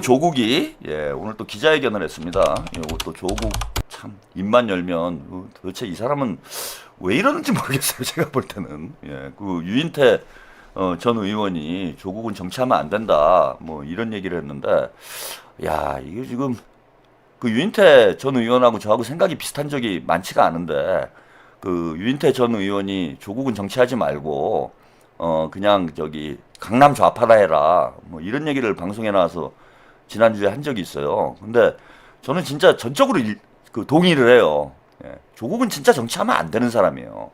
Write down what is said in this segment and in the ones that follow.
조국이 오늘 또 기자회견을 했습니다. 이것도 조국 참 입만 열면 도대체 이 사람은 왜 이러는지 모르겠어요. 제가 볼 때는 그 유인태 전 의원이 조국은 정치하면 안 된다 뭐 이런 얘기를 했는데 야 이게 지금 그 유인태 전 의원하고 저하고 생각이 비슷한 적이 많지가 않은데 그 유인태 전 의원이 조국은 정치하지 말고 그냥 저기 강남 좌파라 해라 뭐 이런 얘기를 방송에 나와서 지난주에 한 적이 있어요. 근데 저는 진짜 전적으로 동의를 해요. 조국은 진짜 정치하면 안 되는 사람이에요.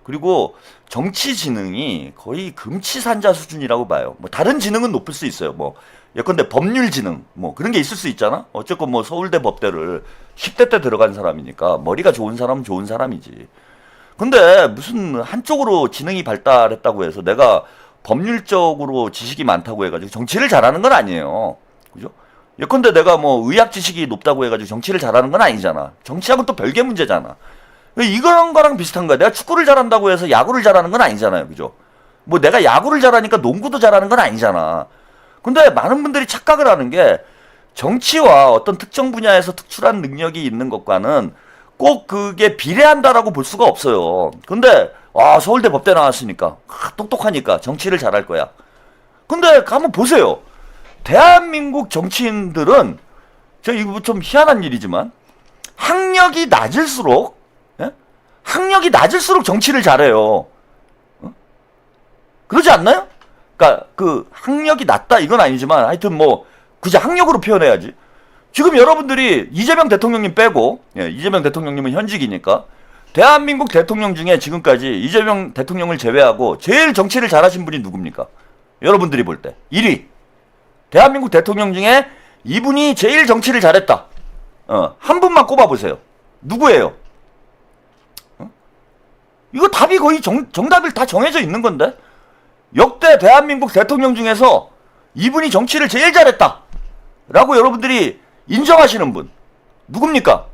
그리고 정치 지능이 거의 금치산자 수준이라고 봐요. 뭐 다른 지능은 높을 수 있어요. 뭐 예컨대 법률 지능 뭐 그런 게 있을 수 있잖아. 어쨌건 뭐 서울대 법대를 10대 때 들어간 사람이니까 머리가 좋은 사람은 좋은 사람이지. 근데 무슨 한쪽으로 지능이 발달했다고 해서 내가 법률적으로 지식이 많다고 해가지고 정치를 잘하는 건 아니에요. 그죠? 예컨대 내가 뭐 의학 지식이 높다고 해가지고 정치를 잘하는 건 아니잖아. 정치하고는 또 별개 문제잖아. 이런 거랑 비슷한 거야. 내가 축구를 잘한다고 해서 야구를 잘하는 건 아니잖아요. 그죠? 뭐 내가 야구를 잘하니까 농구도 잘하는 건 아니잖아. 근데 많은 분들이 착각을 하는 게 정치와 어떤 특정 분야에서 특출한 능력이 있는 것과는 꼭 그게 비례한다라고 볼 수가 없어요. 근데 서울대 법대 나왔으니까 똑똑하니까 정치를 잘할 거야. 근데 한번 보세요. 대한민국 정치인들은 이거 좀 희한한 일이지만 학력이 낮을수록 정치를 잘해요. 그러지 않나요? 그러니까 그 학력이 낮다 이건 아니지만 하여튼 뭐 그저 학력으로 표현해야지. 지금 여러분들이 이재명 대통령님 빼고 이재명 대통령님은 현직이니까 대한민국 대통령 중에 지금까지 이재명 대통령을 제외하고 제일 정치를 잘하신 분이 누굽니까? 여러분들이 볼 때 1위 대한민국 대통령 중에 이분이 제일 정치를 잘했다. 한 분만 꼽아보세요. 누구예요? 이거 답이 거의 정답이 다 정해져 있는 건데 역대 대한민국 대통령 중에서 이분이 정치를 제일 잘했다 라고 여러분들이 인정하시는 분 누굽니까?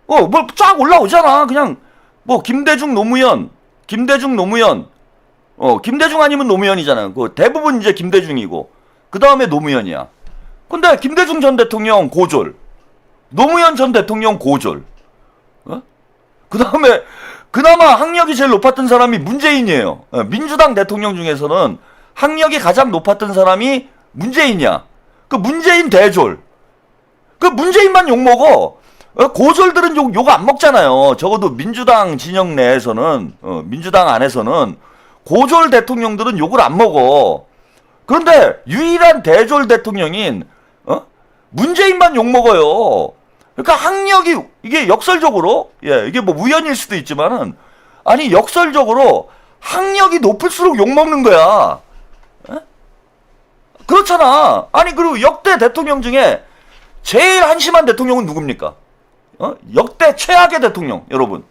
뭐 쫙 올라오잖아. 그냥 뭐 김대중 노무현 김대중 아니면 노무현이잖아요. 그 대부분 이제 김대중이고 그 다음에 노무현이야. 근데 김대중 전 대통령 고졸, 노무현 전 대통령 고졸. 그 다음에 그나마 학력이 제일 높았던 사람이 문재인이에요. 민주당 대통령 중에서는 학력이 가장 높았던 사람이 문재인이야. 그 문재인 대졸. 그 문재인만 욕먹어. 고졸들은 욕 안 먹잖아요. 적어도 민주당 진영 내에서는, 민주당 안에서는 고졸 대통령들은 욕을 안 먹어. 그런데 유일한 대졸 대통령인, 문재인만 욕먹어요. 그러니까 학력이, 이게 역설적으로, 이게 뭐 우연일 수도 있지만은, 아니, 역설적으로 학력이 높을수록 욕먹는 거야. 그렇잖아. 아니, 그리고 역대 대통령 중에 제일 한심한 대통령은 누굽니까? 역대 최악의 대통령, 여러분.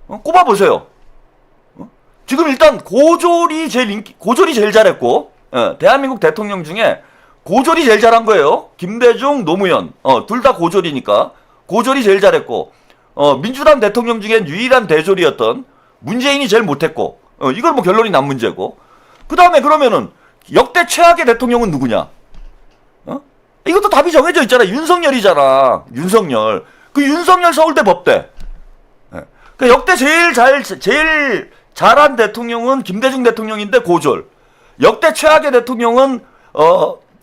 꼽아보세요. 지금 일단 고졸이 제일 잘했고, 대한민국 대통령 중에 고졸이 제일 잘한 거예요. 김대중, 노무현. 둘 다 고졸이니까. 고졸이 제일 잘했고, 민주당 대통령 중엔 유일한 대졸이었던 문재인이 제일 못했고, 이걸 뭐 결론이 난 문제고. 그 다음에 그러면은, 역대 최악의 대통령은 누구냐? 이것도 답이 정해져 있잖아. 윤석열이잖아. 윤석열. 그 윤석열 서울대 법대. 그 역대 제일 잘한 대통령은 김대중 대통령인데 고졸. 역대 최악의 대통령은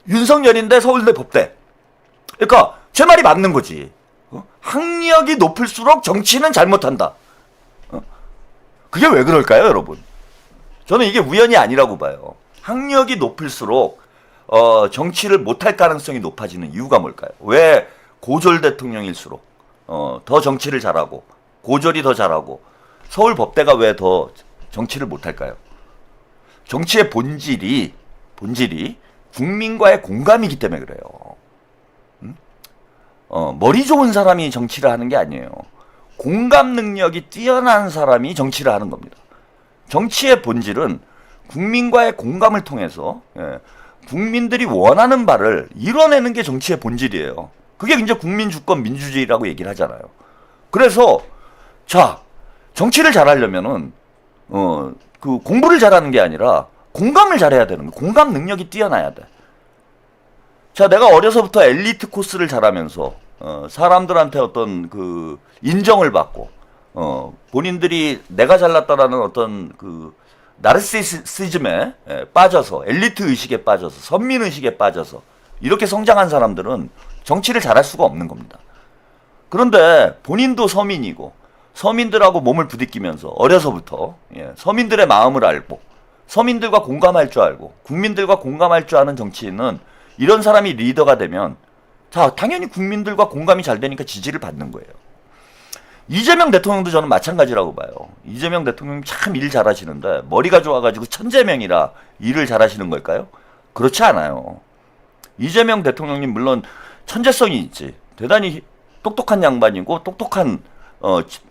윤석열인데 서울대 법대. 그러니까 제 말이 맞는 거지. 학력이 높을수록 정치는 잘못한다. 그게 왜 그럴까요, 여러분? 저는 이게 우연이 아니라고 봐요. 학력이 높을수록 정치를 못할 가능성이 높아지는 이유가 뭘까요? 왜 고졸 대통령일수록 더 정치를 잘하고 고졸이 더 잘하고 서울 법대가 왜 더 정치를 못할까요? 정치의 본질이 국민과의 공감이기 때문에 그래요. 머리 좋은 사람이 정치를 하는 게 아니에요. 공감 능력이 뛰어난 사람이 정치를 하는 겁니다. 정치의 본질은 국민과의 공감을 통해서 국민들이 원하는 바를 이뤄내는 게 정치의 본질이에요. 그게 이제 국민주권 민주주의라고 얘기를 하잖아요. 그래서 자 정치를 잘하려면은 그 공부를 잘하는 게 아니라 공감을 잘해야 되는 거예요. 공감 능력이 뛰어나야 돼. 자, 내가 어려서부터 엘리트 코스를 잘하면서 사람들한테 어떤 그 인정을 받고 본인들이 내가 잘났다라는 어떤 그 나르시시즘에 빠져서 엘리트 의식에 빠져서 선민 의식에 빠져서 이렇게 성장한 사람들은 정치를 잘할 수가 없는 겁니다. 그런데 본인도 서민이고 서민들하고 몸을 부딪히면서 어려서부터 서민들의 마음을 알고 서민들과 공감할 줄 알고 국민들과 공감할 줄 아는 정치인은 이런 사람이 리더가 되면 자, 당연히 국민들과 공감이 잘 되니까 지지를 받는 거예요. 이재명 대통령도 저는 마찬가지라고 봐요. 이재명 대통령 참 일 잘하시는데 머리가 좋아가지고 천재명이라 일을 잘하시는 걸까요? 그렇지 않아요. 이재명 대통령님 물론 천재성이 있지. 대단히 똑똑한 양반이고 똑똑한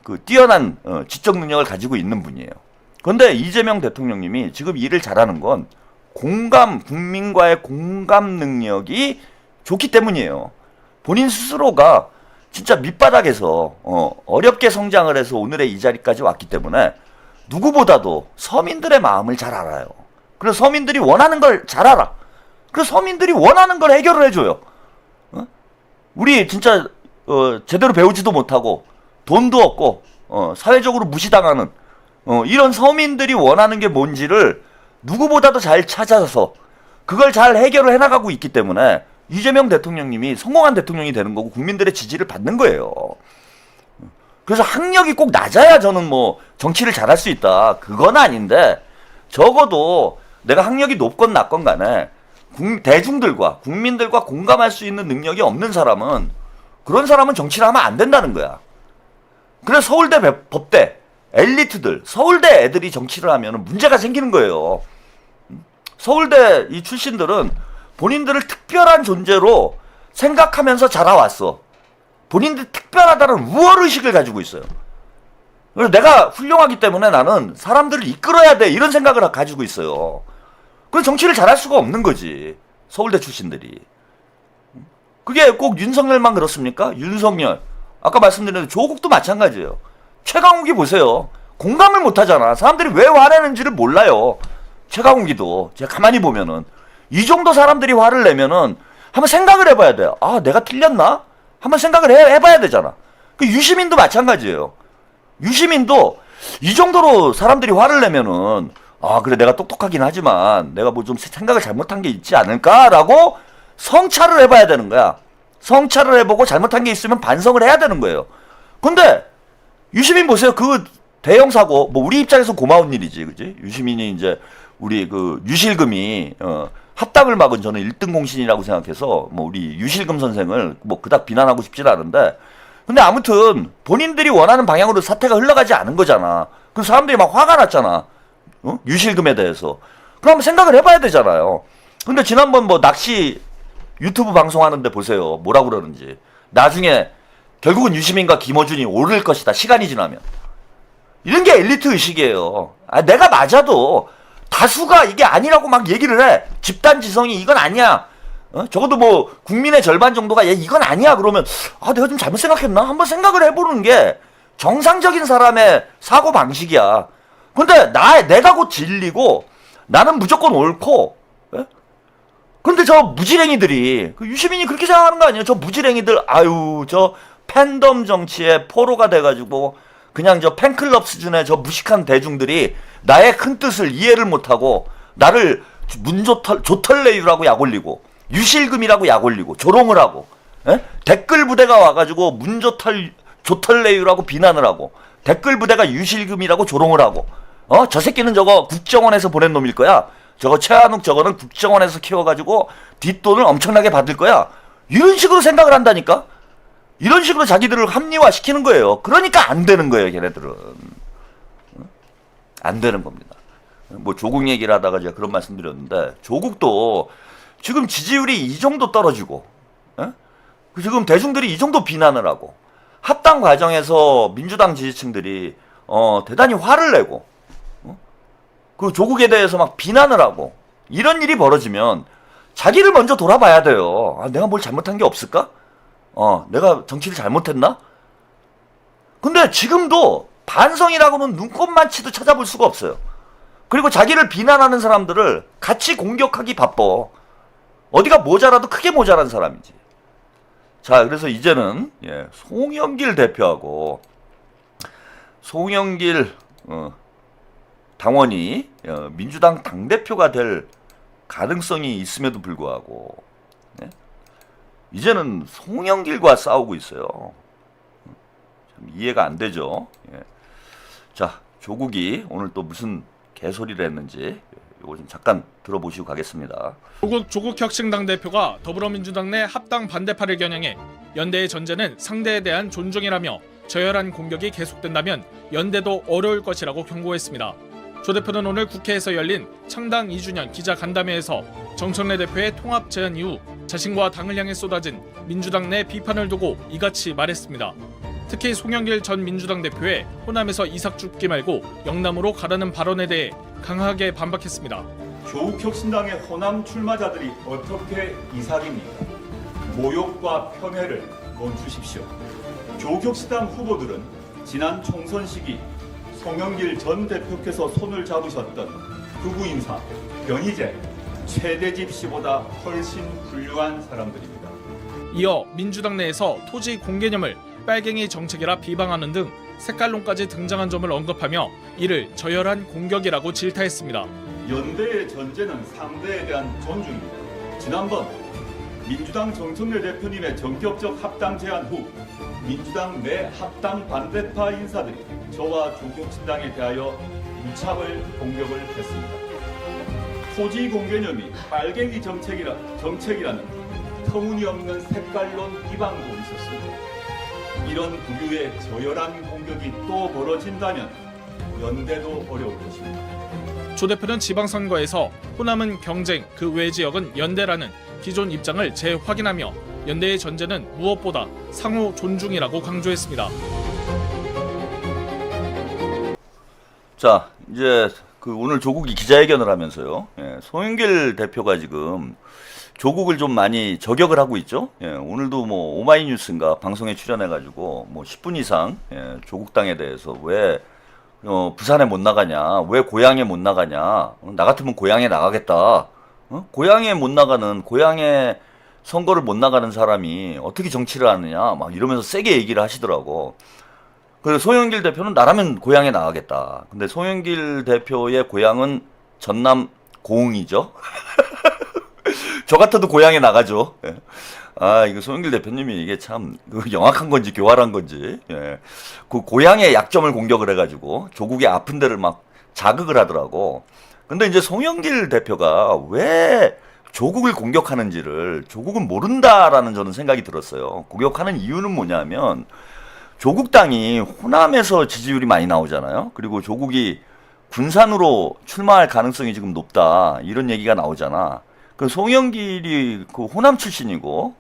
그 뛰어난 지적 능력을 가지고 있는 분이에요. 그런데 이재명 대통령님이 지금 일을 잘하는 건 국민과의 공감 능력이 좋기 때문이에요. 본인 스스로가 진짜 밑바닥에서 어렵게 성장을 해서 오늘의 이 자리까지 왔기 때문에 누구보다도 서민들의 마음을 잘 알아요. 그래서 서민들이 원하는 걸 잘 알아. 그래서 서민들이 원하는 걸 해결을 해줘요. 우리 진짜 제대로 배우지도 못하고 돈도 없고 사회적으로 무시당하는 이런 서민들이 원하는 게 뭔지를 누구보다도 잘 찾아서 그걸 잘 해결을 해나가고 있기 때문에 이재명 대통령님이 성공한 대통령이 되는 거고 국민들의 지지를 받는 거예요. 그래서 학력이 꼭 낮아야 저는 뭐 정치를 잘할 수 있다. 그건 아닌데 적어도 내가 학력이 높건 낮건 간에 대중들과 국민들과 공감할 수 있는 능력이 없는 사람은 그런 사람은 정치를 하면 안 된다는 거야. 그래서 서울대 법대 엘리트들 서울대 애들이 정치를 하면 문제가 생기는 거예요. 서울대 이 출신들은 본인들을 특별한 존재로 생각하면서 자라왔어. 본인들이 특별하다는 우월의식을 가지고 있어요. 그래서 내가 훌륭하기 때문에 나는 사람들을 이끌어야 돼 이런 생각을 가지고 있어요. 그래서 정치를 잘할 수가 없는 거지. 서울대 출신들이. 그게 꼭 윤석열만 그렇습니까? 윤석열. 아까 말씀드린 조국도 마찬가지예요. 최강욱이 보세요. 공감을 못하잖아. 사람들이 왜 화내는지를 몰라요. 최강욱이도 제가 가만히 보면은 이 정도 사람들이 화를 내면은 한번 생각을 해봐야 돼요. 아, 내가 틀렸나? 한번 생각을 해봐야 되잖아. 그 유시민도 마찬가지예요. 유시민도 이 정도로 사람들이 화를 내면은 아, 그래 내가 똑똑하긴 하지만 내가 뭐 좀 생각을 잘못한 게 있지 않을까라고 성찰을 해봐야 되는 거야. 성찰을 해보고 잘못한 게 있으면 반성을 해야 되는 거예요. 근데 유시민 보세요. 그 대형 사고 뭐 우리 입장에서 고마운 일이지, 그지? 유시민이 이제 우리 그 유실금이 합당을 막은 저는 1등 공신이라고 생각해서 뭐 우리 유실금 선생을 뭐 그닥 비난하고 싶진 않은데 근데 아무튼 본인들이 원하는 방향으로 사태가 흘러가지 않은 거잖아. 그래서 사람들이 막 화가 났잖아. 유실금에 대해서. 그럼 생각을 해봐야 되잖아요. 근데 지난번 뭐 낚시 유튜브 방송하는데 보세요. 뭐라고 그러는지. 나중에 결국은 유시민과 김어준이 오를 것이다. 시간이 지나면. 이런 게 엘리트 의식이에요. 아, 내가 맞아도 다수가 이게 아니라고 막 얘기를 해. 집단 지성이 이건 아니야. 적어도 뭐 국민의 절반 정도가 얘 이건 아니야. 그러면 아, 내가 좀 잘못 생각했나? 한번 생각을 해보는 게 정상적인 사람의 사고 방식이야. 근데 내가 곧 진리고 나는 무조건 옳고. 예? 근데 저 무지랭이들이 그 유시민이 그렇게 생각하는 거 아니에요? 저 무지랭이들 아유 저 팬덤 정치에 포로가 돼가지고 그냥 저 팬클럽 수준의 저 무식한 대중들이 나의 큰 뜻을 이해를 못하고 나를 조털레유라고 약올리고 유실금이라고 약올리고 조롱을 하고 댓글 부대가 와가지고 조털레유라고 비난을 하고 댓글 부대가 유실금이라고 조롱을 하고 저 새끼는 저거 국정원에서 보낸 놈일 거야. 저거 최한욱 저거는 국정원에서 키워가지고 뒷돈을 엄청나게 받을 거야. 이런 식으로 생각을 한다니까. 이런 식으로 자기들을 합리화시키는 거예요. 그러니까 안 되는 거예요, 걔네들은. 안 되는 겁니다. 뭐 조국 얘기를 하다가 제가 그런 말씀 드렸는데 조국도 지금 지지율이 이 정도 떨어지고 지금 대중들이 이 정도 비난을 하고 합당 과정에서 민주당 지지층들이 대단히 화를 내고 그 조국에 대해서 막 비난을 하고 이런 일이 벌어지면 자기를 먼저 돌아봐야 돼요. 아, 내가 뭘 잘못한 게 없을까? 내가 정치를 잘못했나? 근데 지금도 반성이라고는 눈꼽만치도 찾아볼 수가 없어요. 그리고 자기를 비난하는 사람들을 같이 공격하기 바빠. 어디가 모자라도 크게 모자란 사람이지. 자, 그래서 이제는 송영길 대표하고 송영길 당원이 민주당 당대표가 될 가능성이 있음에도 불구하고 이제는 송영길과 싸우고 있어요. 참 이해가 안 되죠. 자, 조국이 오늘 또 무슨 개소리를 했는지 이거 좀 잠깐 들어보시고 가겠습니다. 조국혁신당 대표가 더불어민주당 내 합당 반대파를 겨냥해 연대의 전제는 상대에 대한 존중이라며 저열한 공격이 계속된다면 연대도 어려울 것이라고 경고했습니다. 조 대표는 오늘 국회에서 열린 창당 2주년 기자간담회에서 정청래 대표의 통합 제안 이후 자신과 당을 향해 쏟아진 민주당 내 비판을 두고 이같이 말했습니다. 특히 송영길 전 민주당 대표의 호남에서 이삭 죽기 말고 영남으로 가라는 발언에 대해 강하게 반박했습니다. 조국혁신당의 호남 출마자들이 어떻게 이삭입니까? 모욕과 폄훼를 멈추십시오. 조국혁신당 후보들은 지난 총선 시기 송영길 전 대표께서 손을 잡으셨던 극우 인사 변희재, 최대집 씨보다 훨씬 훌륭한 사람들입니다. 이어 민주당 내에서 토지 공개념을 빨갱이 정책이라 비방하는 등 색깔론까지 등장한 점을 언급하며 이를 저열한 공격이라고 질타했습니다. 연대의 전제는 상대에 대한 존중입니다. 지난번 민주당 정청래 대표님의 전격적 합당 제안 후 민주당 내 합당 반대파 인사들이 저와 조국혁신당에 대하여 무차별 공격을 했습니다. 토지 공개념이 빨갱이 정책이라는 터무니없는 색깔론 비방도 있었습니다. 이런 부류의 저열한 공격이 또 벌어진다면 연대도 어려울 것입니다. 조 대표는 지방선거에서 호남은 경쟁, 그 외 지역은 연대라는 기존 입장을 재확인하며 연대의 전제는 무엇보다 상호 존중이라고 강조했습니다. 자, 이제 오늘 조국이 기자회견을 하면서요. 송영길 대표가 지금 조국을 좀 많이 저격을 하고 있죠. 오늘도 뭐 오마이뉴스인가 방송에 출연해가지고 뭐 10분 이상 조국당에 대해서 왜 부산에 못 나가냐, 왜 고향에 못 나가냐, 나 같으면 고향에 나가겠다. 고향에 못 나가는, 고향에 선거를 못 나가는 사람이 어떻게 정치를 하느냐, 막 이러면서 세게 얘기를 하시더라고. 그래서 송영길 대표는 나라면 고향에 나가겠다. 근데 송영길 대표의 고향은 전남 고흥이죠. 저 같아도 고향에 나가죠. 아, 이거 송영길 대표님이 이게 참 영악한 건지 교활한 건지, 그 고향의 약점을 공격을 해가지고 조국의 아픈 데를 막 자극을 하더라고. 근데 이제 송영길 대표가 왜 조국을 공격하는지를 조국은 모른다라는 저는 생각이 들었어요. 공격하는 이유는 뭐냐면 조국당이 호남에서 지지율이 많이 나오잖아요. 그리고 조국이 군산으로 출마할 가능성이 지금 높다, 이런 얘기가 나오잖아. 그 송영길이 그 호남 출신이고,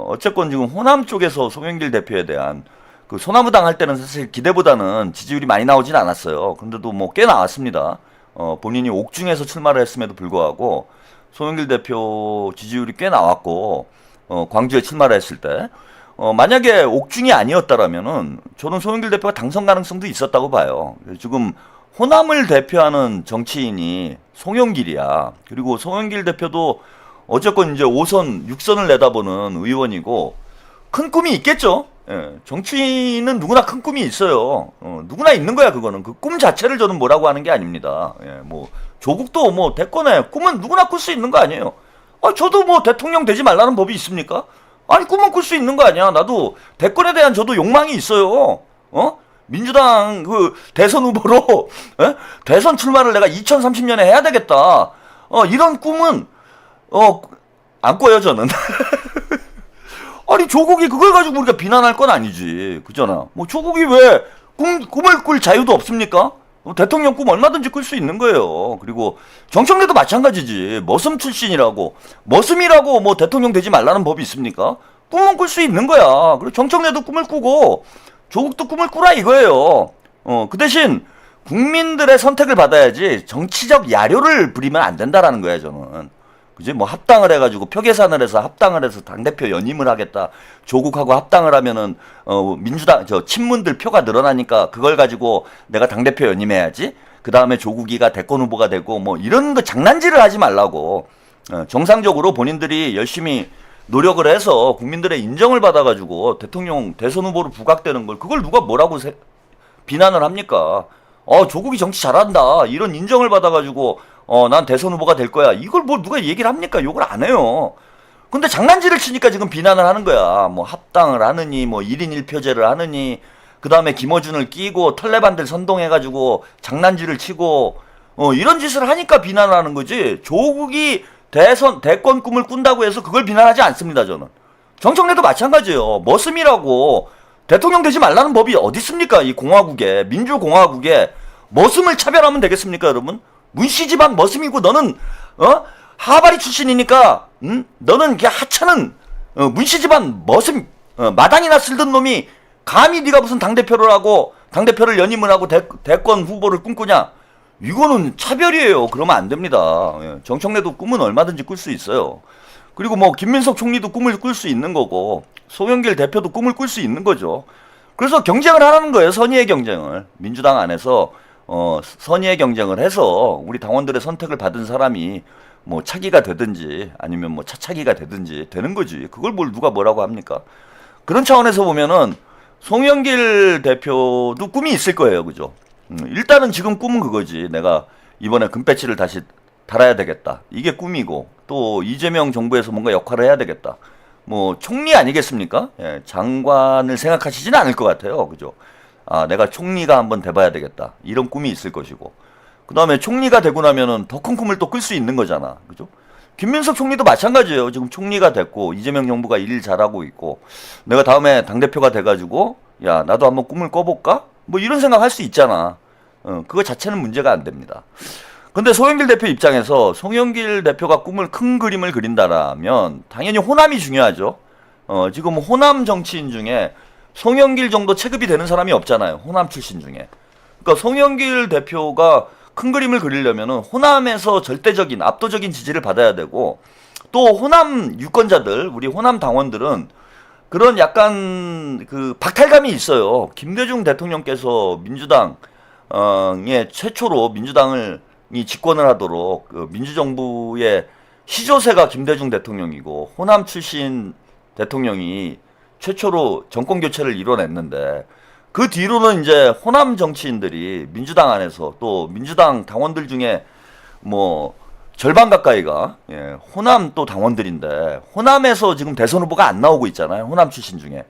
어쨌건 지금 호남 쪽에서 송영길 대표에 대한 그 소나무당 할 때는 사실 기대보다는 지지율이 많이 나오진 않았어요. 근데도 뭐 꽤 나왔습니다. 본인이 옥중에서 출마를 했음에도 불구하고 송영길 대표 지지율이 꽤 나왔고, 광주에 출마를 했을 때, 만약에 옥중이 아니었다라면은 저는 송영길 대표가 당선 가능성도 있었다고 봐요. 지금 호남을 대표하는 정치인이 송영길이야. 그리고 송영길 대표도 어쨌건 이제 5선, 6선을 내다보는 의원이고 큰 꿈이 있겠죠. 정치인은 누구나 큰 꿈이 있어요. 누구나 있는 거야, 그거는. 그 꿈 자체를 저는 뭐라고 하는 게 아닙니다. 뭐 조국도 뭐 대권에 꿈은 누구나 꿀 수 있는 거 아니에요. 저도 뭐 대통령 되지 말라는 법이 있습니까? 아니, 꿈은 꿀 수 있는 거 아니야. 나도 대권에 대한 저도 욕망이 있어요. 민주당 그 대선 후보로 대선 출마를 내가 2030년에 해야 되겠다. 이런 꿈은 안 꿔요, 저는. 아니, 조국이 그걸 가지고 우리가 비난할 건 아니지. 그잖아. 뭐 조국이 왜 꿈을 꿀 자유도 없습니까? 대통령 꿈 얼마든지 꿀 수 있는 거예요. 그리고 정청래도 마찬가지지. 머슴 출신이라고, 머슴이라고 뭐 대통령 되지 말라는 법이 있습니까? 꿈은 꿀 수 있는 거야. 그리고 정청래도 꿈을 꾸고 조국도 꿈을 꾸라 이거예요. 그 대신 국민들의 선택을 받아야지 정치적 야료를 부리면 안 된다라는 거야, 저는. 그지? 뭐 합당을 해가지고 표 계산을 해서 합당을 해서 당대표 연임을 하겠다. 조국하고 합당을 하면은 민주당 친문들 표가 늘어나니까 그걸 가지고 내가 당대표 연임해야지. 그 다음에 조국이가 대권 후보가 되고 뭐 이런 거 장난질을 하지 말라고. 정상적으로 본인들이 열심히 노력을 해서 국민들의 인정을 받아가지고 대통령 대선 후보로 부각되는 걸 그걸 누가 뭐라고 비난을 합니까? 조국이 정치 잘한다 이런 인정을 받아가지고 난 대선 후보가 될 거야 이걸 뭐 누가 얘기를 합니까? 욕을 안 해요. 근데 장난질을 치니까 지금 비난을 하는 거야. 뭐 합당을 하느니 뭐 1인 1표제를 하느니 그 다음에 김어준을 끼고 털레반들 선동해가지고 장난질을 치고 이런 짓을 하니까 비난을 하는 거지. 조국이 대권 꿈을 꾼다고 해서 그걸 비난하지 않습니다. 저는 정청래도 마찬가지예요. 머슴이라고 대통령 되지 말라는 법이 어디 있습니까? 이 공화국에 민주공화국에 머슴을 차별하면 되겠습니까, 여러분? 문씨 집안 머슴이고 너는 하바리 출신이니까 너는 그냥 하찮은 문씨 집안 머슴 마당이나 쓸던 놈이 감히 네가 무슨 당대표를 하고 당대표를 연임을 하고 대권 후보를 꿈꾸냐? 이거는 차별이에요. 그러면 안 됩니다. 정청래도 꿈은 얼마든지 꿀 수 있어요. 그리고 뭐 김민석 총리도 꿈을 꿀 수 있는 거고 송영길 대표도 꿈을 꿀 수 있는 거죠. 그래서 경쟁을 하라는 거예요. 선의의 경쟁을. 민주당 안에서 선의의 경쟁을 해서 우리 당원들의 선택을 받은 사람이 뭐 차기가 되든지 아니면 뭐 차차기가 되든지 되는 거지. 그걸 뭘 누가 뭐라고 합니까? 그런 차원에서 보면은 송영길 대표도 꿈이 있을 거예요. 그죠? 일단은 지금 꿈은 그거지. 내가 이번에 금배지를 다시 달아야 되겠다. 이게 꿈이고 또 이재명 정부에서 뭔가 역할을 해야 되겠다. 뭐 총리 아니겠습니까? 예, 장관을 생각하시지는 않을 것 같아요. 그죠? 내가 총리가 한번 돼봐야 되겠다. 이런 꿈이 있을 것이고 그 다음에 총리가 되고 나면은 더 큰 꿈을 또 꿀 수 있는 거잖아. 그죠? 김민석 총리도 마찬가지예요. 지금 총리가 됐고 이재명 정부가 일 잘하고 있고 내가 다음에 당대표가 돼가지고 야 나도 한번 꿈을 꿔볼까? 뭐 이런 생각 할 수 있잖아. 그거 자체는 문제가 안 됩니다. 근데 송영길 대표 입장에서 송영길 대표가 큰 그림을 그린다라면 당연히 호남이 중요하죠. 지금 호남 정치인 중에 송영길 정도 체급이 되는 사람이 없잖아요. 호남 출신 중에. 그러니까 송영길 대표가 큰 그림을 그리려면은 호남에서 절대적인 압도적인 지지를 받아야 되고 또 호남 유권자들 우리 호남 당원들은 그런 약간 그 박탈감이 있어요. 김대중 대통령께서 민주당의 최초로 민주당이 집권을 하도록 그 민주정부의 시조세가 김대중 대통령이고 호남 출신 대통령이 최초로 정권 교체를 이뤄냈는데 그 뒤로는 이제 호남 정치인들이 민주당 안에서 또 민주당 당원들 중에 뭐 절반 가까이가 호남 또 당원들인데 호남에서 지금 대선 후보가 안 나오고 있잖아요. 호남 출신 중에.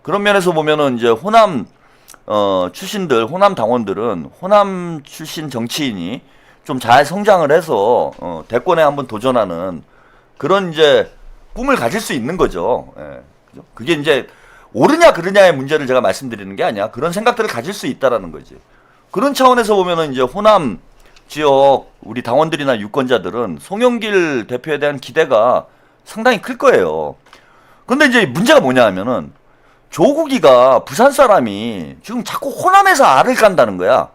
그런 면에서 보면은 이제 호남 출신들, 호남 당원들은 호남 출신 정치인이 좀 잘 성장을 해서 대권에 한번 도전하는 그런 이제 꿈을 가질 수 있는 거죠. 그죠? 그게 이제 옳으냐 그르냐의 문제를 제가 말씀드리는 게 아니야. 그런 생각들을 가질 수 있다라는 거지. 그런 차원에서 보면은 이제 호남 지역 우리 당원들이나 유권자들은 송영길 대표에 대한 기대가 상당히 클 거예요. 근데 이제 문제가 뭐냐 하면은 조국이가 부산 사람이 지금 자꾸 호남에서 알을 깐다는 거야.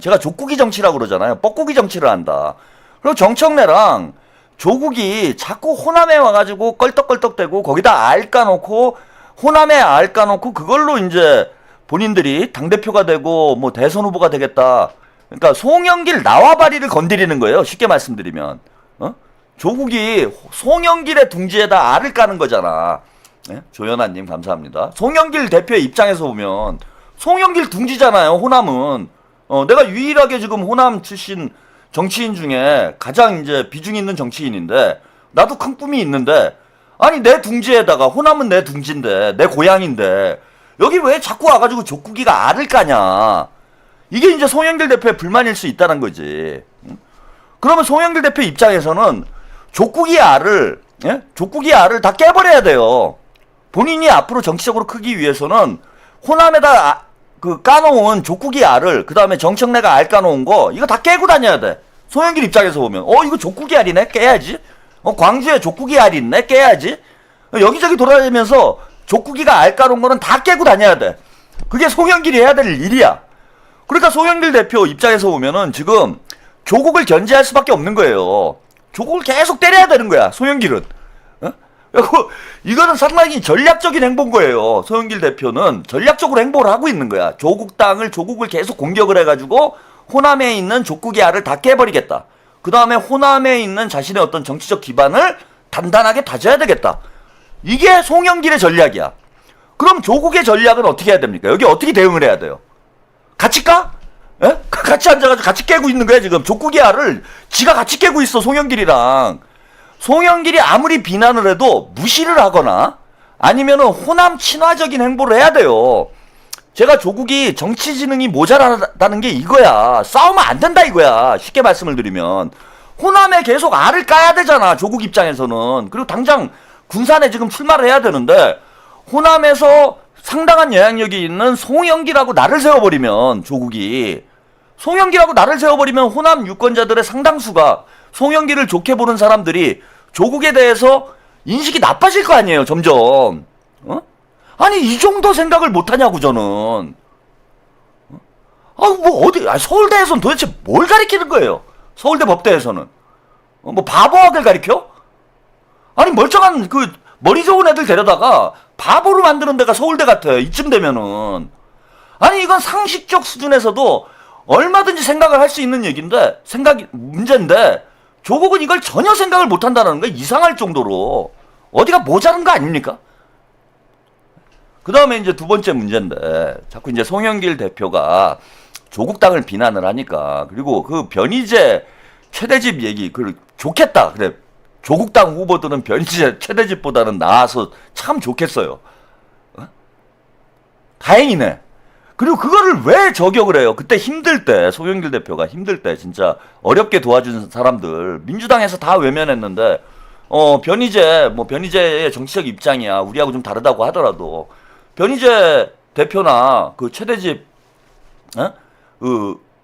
제가 족국이 정치라고 그러잖아요. 뻐꾸기 정치를 한다. 그리고 정청래랑 조국이 자꾸 호남에 와가지고 껄떡껄떡대고 거기다 알 까놓고 호남에 알 까놓고 그걸로 이제 본인들이 당대표가 되고 뭐 대선 후보가 되겠다. 그러니까 송영길 나와바리를 건드리는 거예요. 쉽게 말씀드리면. 조국이 송영길의 둥지에다 알을 까는 거잖아. 네? 조연아님 감사합니다. 송영길 대표의 입장에서 보면 송영길 둥지잖아요. 호남은. 내가 유일하게 지금 호남 출신 정치인 중에 가장 이제 비중 있는 정치인인데 나도 큰 꿈이 있는데 아니 내 둥지에다가 호남은 내 둥지인데 내 고향인데 여기 왜 자꾸 와가지고 족국이가 알을 까냐. 이게 이제 송영길 대표의 불만일 수 있다는 거지. 그러면 송영길 대표 입장에서는 족국이 알을 다 깨버려야 돼요. 본인이 앞으로 정치적으로 크기 위해서는 호남에다 그 까놓은 족국이 알을 그 다음에 정청래가 알 까놓은 거 이거 다 깨고 다녀야 돼. 송영길 입장에서 보면 이거 족국이 알이네 깨야지. 광주에 족국이 알이 있네 깨야지. 여기저기 돌아다니면서 족국이가 알 까놓은 거는 다 깨고 다녀야 돼. 그게 송영길이 해야 될 일이야. 그러니까 송영길 대표 입장에서 보면은 지금 조국을 견제할 수밖에 없는 거예요. 조국을 계속 때려야 되는 거야. 송영길은. 이거는 상당히 전략적인 행보인 거예요. 송영길 대표는 전략적으로 행보를 하고 있는 거야. 조국을 계속 공격을 해가지고 호남에 있는 족국의 알을 다 깨버리겠다. 그 다음에 호남에 있는 자신의 어떤 정치적 기반을 단단하게 다져야 되겠다. 이게 송영길의 전략이야. 그럼 조국의 전략은 어떻게 해야 됩니까? 여기 어떻게 대응을 해야 돼요? 같이 까? 예? 같이 앉아가지고 같이 깨고 있는 거야 지금. 족국이야를 지가 같이 깨고 있어 송영길이랑. 송영길이 아무리 비난을 해도 무시를 하거나 아니면은 호남 친화적인 행보를 해야 돼요. 제가 조국이 정치 지능이 모자라다는 게 이거야. 싸우면 안 된다 이거야. 쉽게 말씀을 드리면 호남에 계속 알을 까야 되잖아 조국 입장에서는. 그리고 당장 군산에 지금 출마를 해야 되는데 호남에서 상당한 영향력이 있는 송영길하고 나를 세워버리면 조국이 송영길하고 나를 세워버리면 호남 유권자들의 상당수가 송영길을 좋게 보는 사람들이 조국에 대해서 인식이 나빠질 거 아니에요 점점. 아니 이 정도 생각을 못하냐고 저는. 뭐 어디 서울대에서는 도대체 뭘 가르치는 거예요? 서울대 법대에서는 뭐 바보학을 가르쳐? 아니 멀쩡한 그 머리 좋은 애들 데려다가 바보로 만드는 데가 서울대 같아요 이쯤 되면은. 아니 이건 상식적 수준에서도 얼마든지 생각을 할 수 있는 얘기인데 문제인데 조국은 이걸 전혀 생각을 못한다는 거 이상할 정도로 어디가 모자른 거 아닙니까? 그 다음에 이제 두 번째 문제인데 자꾸 이제 송영길 대표가 조국당을 비난을 하니까 그리고 그 변희재 최대집 얘기 좋겠다 그래. 조국당 후보들은 변희재 최대집보다는 나아서 참 좋겠어요. 다행이네. 그리고 그거를 왜 저격을 해요? 그때 힘들 때 송영길 대표가 힘들 때 진짜 어렵게 도와준 사람들 민주당에서 다 외면했는데 변희재의 정치적 입장이야 우리하고 좀 다르다고 하더라도 변희재 대표나 그 최대집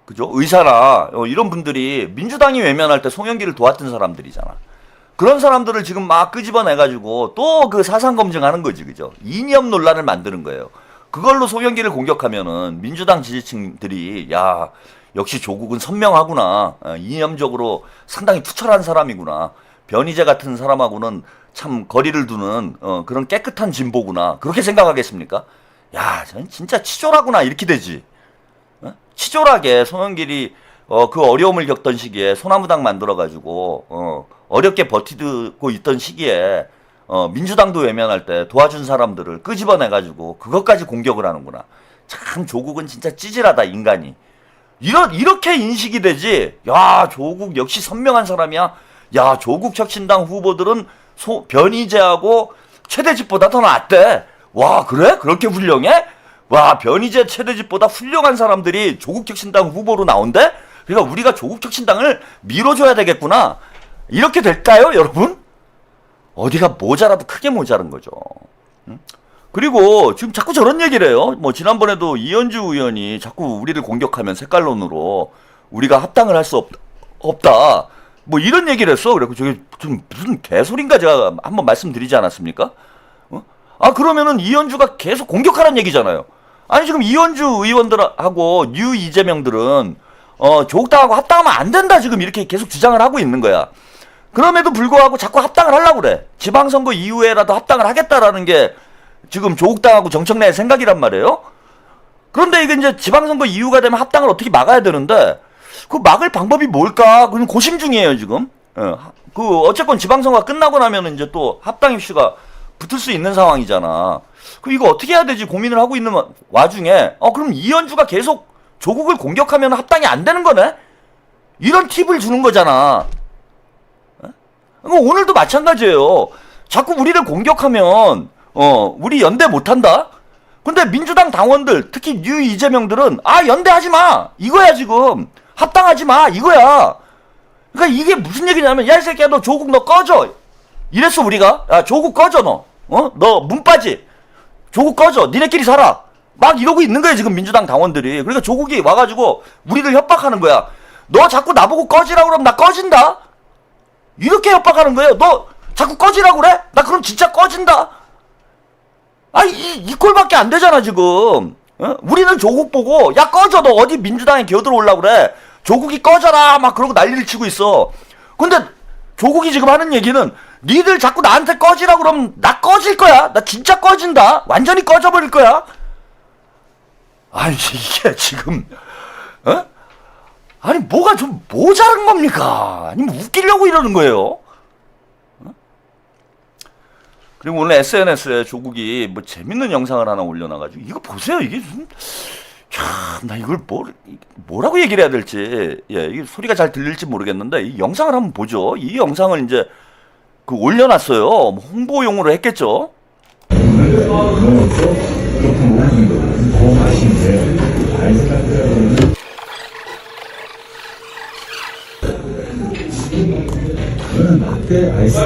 그죠 의사나 이런 분들이 민주당이 외면할 때 송영길을 도왔던 사람들이잖아. 그런 사람들을 지금 막 끄집어내가지고 또 그 사상 검증하는 거지 그죠? 이념 논란을 만드는 거예요. 그걸로 송영길을 공격하면은 민주당 지지층들이 야 역시 조국은 선명하구나 이념적으로 상당히 투철한 사람이구나 변희재 같은 사람하고는 참 거리를 두는 그런 깨끗한 진보구나 그렇게 생각하겠습니까? 야 저는 진짜 치졸하구나 이렇게 되지. 치졸하게 송영길이 그 어려움을 겪던 시기에 소나무당 만들어가지고 어렵게 버티고 있던 시기에 민주당도 외면할 때 도와준 사람들을 끄집어내가지고 그것까지 공격을 하는구나. 참 조국은 진짜 찌질하다 인간이. 이렇게 인식이 되지. 야 조국 역시 선명한 사람이야. 야 조국 혁신당 후보들은 변희재하고 최대집보다 더 낫대. 와 그래? 그렇게 훌륭해? 와 변희재 최대집보다 훌륭한 사람들이 조국 혁신당 후보로 나온대? 그러니까 우리가 조국 혁신당을 밀어줘야 되겠구나. 이렇게 될까요 여러분? 어디가 모자라도 크게 모자란 거죠. 그리고 지금 자꾸 저런 얘기를 해요. 뭐 지난번에도 이현주 의원이 자꾸 우리를 공격하면 색깔론으로 우리가 합당을 할 수 없다. 뭐 이런 얘기를 했어. 그래서 저게 좀 무슨 개소리인가 제가 한번 말씀드리지 않았습니까? 그러면은 이현주가 계속 공격하라는 얘기잖아요. 아니 지금 이현주 의원들하고 뉴 이재명들은 조국당하고 합당하면 안 된다 지금 이렇게 계속 주장을 하고 있는 거야. 그럼에도 불구하고 자꾸 합당을 하려고 그래. 지방선거 이후에라도 합당을 하겠다라는 게 지금 조국당하고 정청래의 생각이란 말이에요. 그런데 이게 이제 지방선거 이후가 되면 합당을 어떻게 막아야 되는데 그 막을 방법이 뭘까? 그럼 고심 중이에요 지금. 어쨌건 지방선거가 끝나고 나면 이제 또 합당 이슈가 붙을 수 있는 상황이잖아. 그럼 이거 어떻게 해야 되지 고민을 하고 있는 와중에 그럼 이현주가 계속 조국을 공격하면 합당이 안 되는 거네? 이런 팁을 주는 거잖아. 오늘도 마찬가지예요. 자꾸 우리를 공격하면 우리 연대 못한다? 근데 민주당 당원들 특히 뉴 이재명들은 연대하지 마 이거야 지금. 합당하지 마 이거야. 그러니까 이게 무슨 얘기냐면 야 이 새끼야 너 조국 너 꺼져 이랬어 우리가. 야 조국 꺼져 너 문빠지 조국 꺼져 니네끼리 살아 막 이러고 있는 거야 지금 민주당 당원들이. 그러니까 조국이 와가지고 우리를 협박하는 거야. 너 자꾸 나보고 꺼지라고 그러면 나 꺼진다 이렇게 협박하는 거예요. 너 자꾸 꺼지라고 그래? 나 그럼 진짜 꺼진다. 이 꼴밖에 안 되잖아 지금. 우리는 조국 보고 야 꺼져 너 어디 민주당에 기어들어오려고 그래 조국이 꺼져라 막 그러고 난리를 치고 있어. 근데 조국이 지금 하는 얘기는 니들 자꾸 나한테 꺼지라고 그러면 나 꺼질 거야. 나 진짜 꺼진다. 완전히 꺼져버릴 거야. 이게 지금 아니 뭐가 좀 모자란 겁니까? 아니면 웃기려고 이러는 거예요? 그리고 오늘 SNS에 조국이 뭐 재밌는 영상을 하나 올려놔가지고 이거 보세요. 이게 무슨 나 이걸 뭐라고 얘기를 해야 될지 이게 소리가 잘 들릴지 모르겠는데 이 영상을 한번 보죠. 이 영상을 이제 그 올려놨어요. 뭐 홍보용으로 했겠죠. 저는 라떼, 아이스,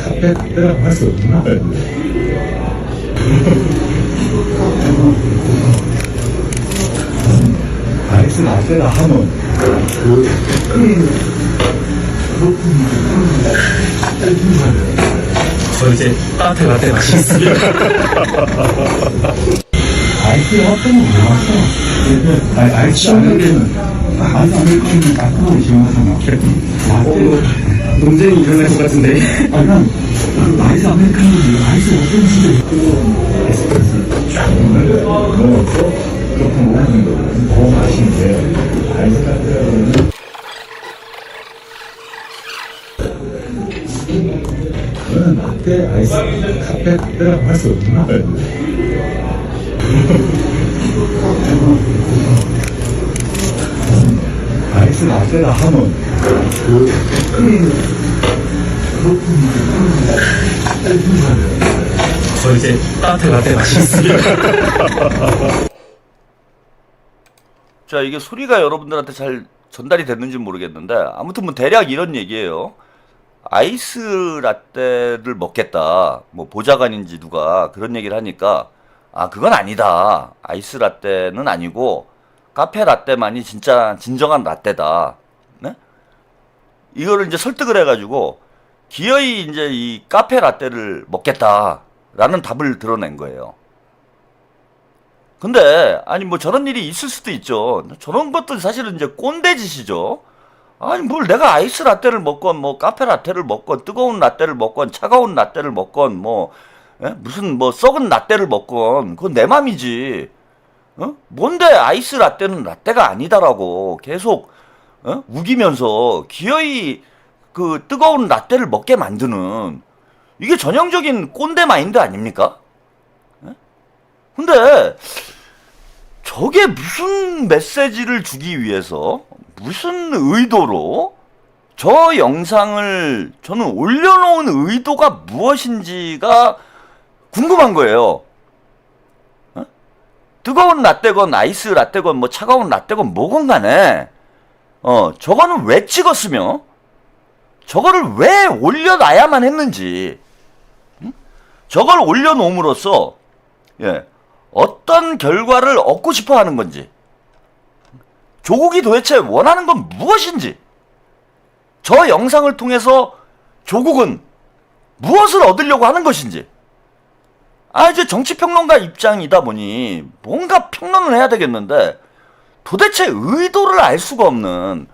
카페, 라떼라고 할 수 없구나. 아이스 라떼라 하면 저 이제 따뜻한 라떼 마시겠습니다. 아이스 라떼는 왜 마셔? 아이스 아메리카노는 아이스 아메리카노는 따뜻하게 시원하잖아. 라떼 논쟁이 일어날 것 같은데. 그럼 아이스 아메리카노는 아이스 라떼는 진짜 에스프레소 쫙 넣어서 그렇게 먹는 거는 더 맛있는데 아이스 라떼는 저는 라떼, 아이스, 카페, 라떼라고 할 수 없구나. 아이스 라떼라 하면 저 이제 따뜻한 라떼 마시겠습니다. 자, 이게 소리가 여러분들한테 잘 전달이 됐는지 모르겠는데 아무튼 뭐 대략 이런 얘기예요. 아이스 라떼를 먹겠다. 뭐 보좌관인지 누가 그런 얘기를 하니까 아, 그건 아니다. 아이스 라떼는 아니고 카페 라떼만이 진짜 진정한 라떼다. 네? 이거를 이제 설득을 해가지고 기어이 이제 이 카페 라떼를 먹겠다라는 답을 드러낸 거예요. 근데 아니 뭐 저런 일이 있을 수도 있죠. 저런 것도 사실은 이제 꼰대 짓이죠. 아니 뭘 내가 아이스 라떼를 먹건 뭐 카페 라떼를 먹건 뜨거운 라떼를 먹건 차가운 라떼를 먹건 뭐 무슨 뭐 썩은 라떼를 먹건 그건 내 맘이지. 뭔데 아이스 라떼는 라떼가 아니다라고 계속 우기면서 기어이 그 뜨거운 라떼를 먹게 만드는 이게 전형적인 꼰대 마인드 아닙니까? 근데 저게 무슨 메시지를 주기 위해서 무슨 의도로 저 영상을 저는 올려놓은 의도가 무엇인지가 궁금한 거예요. 뜨거운 라떼건 아이스 라떼건 뭐 차가운 라떼건 뭐건 간에 저거는 왜 찍었으며 저거를 왜 올려놔야만 했는지 저걸 올려놓음으로써 어떤 결과를 얻고 싶어 하는 건지 조국이 도대체 원하는 건 무엇인지 저 영상을 통해서 조국은 무엇을 얻으려고 하는 것인지 이제 정치평론가 입장이다 보니 뭔가 평론을 해야 되겠는데 도대체 의도를 알 수가 없는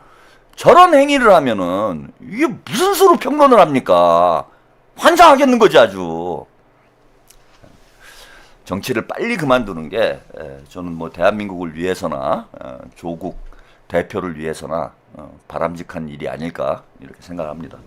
저런 행위를 하면은 이게 무슨 수로 평론을 합니까? 환장하겠는 거지 아주. 정치를 빨리 그만두는 게 저는 뭐 대한민국을 위해서나 조국 대표를 위해서나 바람직한 일이 아닐까 이렇게 생각합니다.